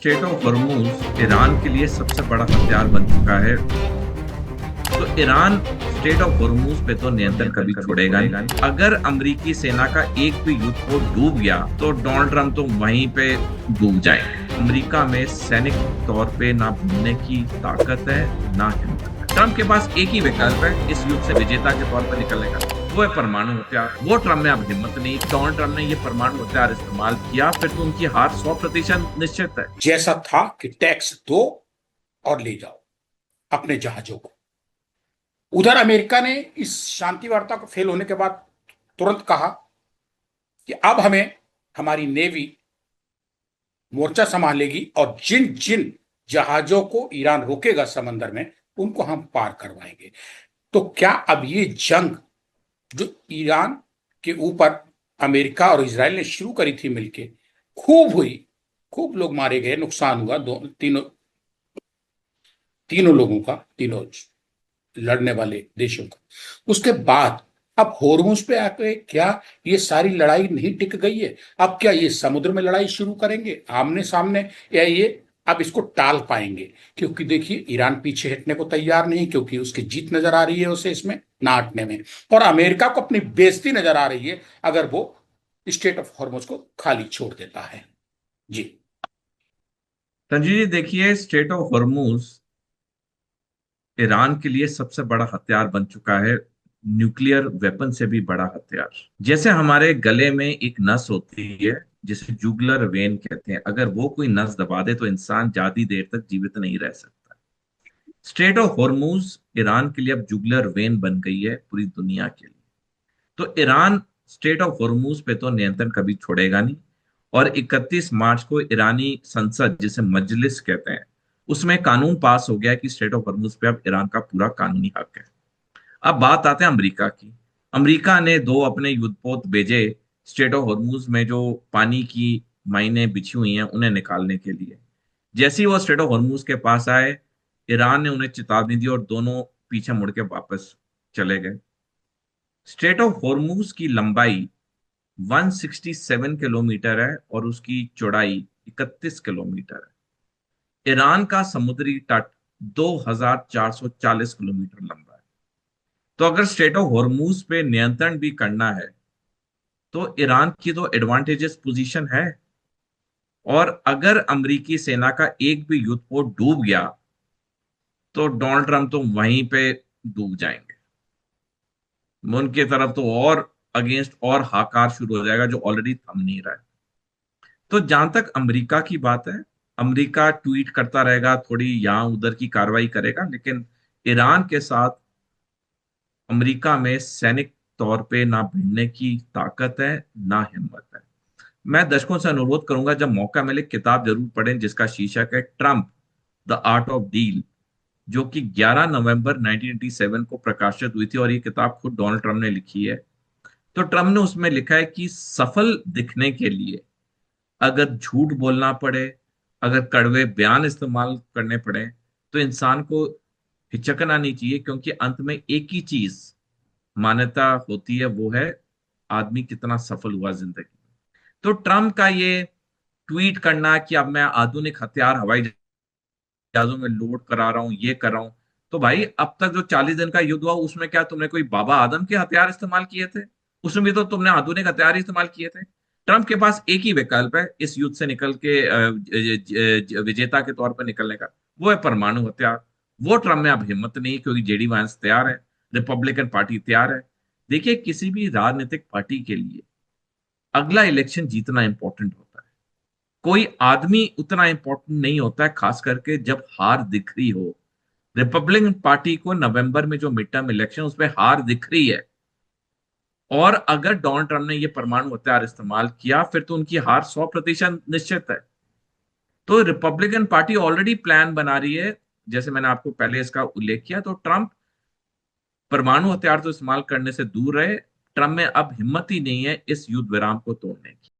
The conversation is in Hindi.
स्टेट ऑफ हॉर्मूज ईरान के लिए सबसे बड़ा हथियार बन चुका है। तो ईरान स्टेट ऑफ हॉर्मूज पे तो नियंत्रण कभी छोड़ेगा नहीं। अगर अमेरिकी सेना का एक भी युद्ध पोत डूब गया तो डोनाल्ड ट्रंप तो वहीं पे डूब जाएंगे। अमेरिका में सैनिक तौर पे ना भिड़ने की ताकत है ना हिम्मत है। ट्रंप के पास एक ही विकल्प है इस युद्ध से विजेता के तौर पर निकलने का, वो है परमाणु हथियार। वो ट्रंप में अब हिम्मत नहीं। डोनाल्ड ट्रंप ने ये परमाणु हथियार इस्तेमाल किया फिर तो उनकी हार 100% निश्चित है। जैसा था कि टैक्स दो और ले जाओ अपने जहाजों को। उधर अमेरिका ने इस शांति वार्ता को फेल होने के बाद तुरंत कहा कि अब हमें हमारी नेवी मोर्चा संभालेगी और जिन जिन जहाजों को ईरान रोकेगा समंदर में उनको हम पार करवाएंगे। तो क्या अब ये जंग जो ईरान के ऊपर अमेरिका और इजराइल ने शुरू करी थी मिलके, खूब हुई, खूब लोग मारे गए, नुकसान हुआ दो तीनों तीनों लोगों का, तीनों लड़ने वाले देशों का। उसके बाद अब होर्मुज पे आके क्या ये सारी लड़ाई नहीं टिक गई है? अब क्या ये समुद्र में लड़ाई शुरू करेंगे आमने सामने, या ये अब इसको टाल पाएंगे? क्योंकि देखिए ईरान पीछे हटने को तैयार नहीं, क्योंकि उसकी जीत नजर आ रही है उसे इसमें ना हटने में, और अमेरिका को अपनी बेइज्जती नजर आ रही है अगर वो स्टेट ऑफ हॉर्मुज को खाली छोड़ देता है। जी। संजीव जी देखिए, स्टेट ऑफ हॉर्मूज ईरान के लिए सबसे बड़ा हथियार बन चुका है, न्यूक्लियर वेपन से भी बड़ा हथियार। जैसे हमारे गले में एक नस होती है जिसे जुगुलर वेन कहते हैं, अगर वो कोई नस दबा दे तो इंसान ज्यादा देर तक जीवित नहीं रह सकता। स्ट्रेट ऑफ हॉर्मूज ईरान के लिए अब जुगुलर वेन बन गई है पूरी दुनिया के लिए। तो ईरान स्टेट ऑफ हॉर्मूज पे तो नियंत्रण कभी छोड़ेगा नहीं। और 31 मार्च को ईरानी संसद, जिसे मजलिस कहते हैं, उसमें कानून पास हो गया कि स्टेट ऑफ हॉर्मूज पे अब ईरान का पूरा कानूनी हक है। अब बात आते हैं अमेरिका की। अमेरिका ने दो अपने युद्धपोत भेजे स्ट्रेट ऑफ हॉर्मूज में जो पानी की माइनें बिछी हुई हैं उन्हें निकालने के लिए। जैसे ही वो स्ट्रेट ऑफ हॉर्मूज के पास आए, ईरान ने उन्हें चेतावनी दी और दोनों पीछे मुड़ के वापस चले गए। स्ट्रेट ऑफ हॉर्मूज की लंबाई 167 किलोमीटर है और उसकी चौड़ाई 31 किलोमीटर है। ईरान का समुद्री तट 2440 किलोमीटर लंबा है। तो अगर स्ट्रेट ऑफ हॉर्मूज पे नियंत्रण भी करना है तो ईरान की तो एडवांटेजेस पोजीशन है। और अगर अमेरिकी सेना का एक भी युद्धपोत डूब गया तो डोनाल्ड ट्रंप तो वहीं पे डूब जाएंगे। उनकी तरफ तो और अगेंस्ट और हाकार शुरू हो जाएगा जो ऑलरेडी थम नहीं रहा है। तो जहां तक अमेरिका की बात है, अमेरिका ट्वीट करता रहेगा, थोड़ी यहां उधर की कार्रवाई करेगा, लेकिन ईरान के साथ अमेरिका में सैनिक तौर पे ना भिड़ने की ताकत है ना हिम्मत है। मैं दर्शकों से अनुरोध करूंगा जब मौका मिले किताब जरूर पढ़ें जिसका शीर्षक है Trump the art of deal, जो कि 11 नवंबर 1987 को प्रकाशित हुई थी और ये किताब खुद डोनाल्ड ट्रंप ने लिखी है। तो ट्रंप ने उसमें लिखा है कि सफल दिखने के लिए अगर झूठ बोलना पड़े, अगर कड़वे बयान इस्तेमाल करने पड़े, तो इंसान को हिचकना नहीं चाहिए, क्योंकि अंत में एक ही चीज मान्यता होती है, वो है आदमी कितना सफल हुआ जिंदगी में। तो ट्रम्प का ये ट्वीट करना कि अब मैं आधुनिक हथियार हवाई जहाजों में लोड करा रहा हूं, ये कर रहा हूं, तो भाई अब तक जो 40 दिन का युद्ध हुआ उसमें क्या तुमने कोई बाबा आदम के हथियार इस्तेमाल किए थे? उसमें भी तो तुमने आधुनिक हथियार ही इस्तेमाल किए थे। ट्रंप के पास एक ही विकल्प है इस युद्ध से निकल के विजेता के तौर पर निकलने का, वो है परमाणु हथियार। वो ट्रंप में अब हिम्मत नहीं, क्योंकि जेडी वांस तैयार है, रिपब्लिकन पार्टी तैयार है। देखिए, किसी भी राजनीतिक पार्टी के लिए अगला इलेक्शन जीतना इंपॉर्टेंट होता है। कोई आदमी उतना इंपॉर्टेंट नहीं होता है, खास करके जब हार दिख रही हो। रिपब्लिकन पार्टी को नवंबर में जो मिड टर्म इलेक्शन उसमें हार दिख रही है, और अगर डोनाल्ड ट्रंप ने यह परमाणु हथियार इस्तेमाल किया फिर तो उनकी हार 100% निश्चित है। तो रिपब्लिकन पार्टी ऑलरेडी प्लान बना रही है, जैसे मैंने आपको पहले इसका उल्लेख किया। तो ट्रंप परमाणु हथियार तो इस्तेमाल करने से दूर रहे। ट्रंप में अब हिम्मत ही नहीं है इस युद्ध विराम को तोड़ने की।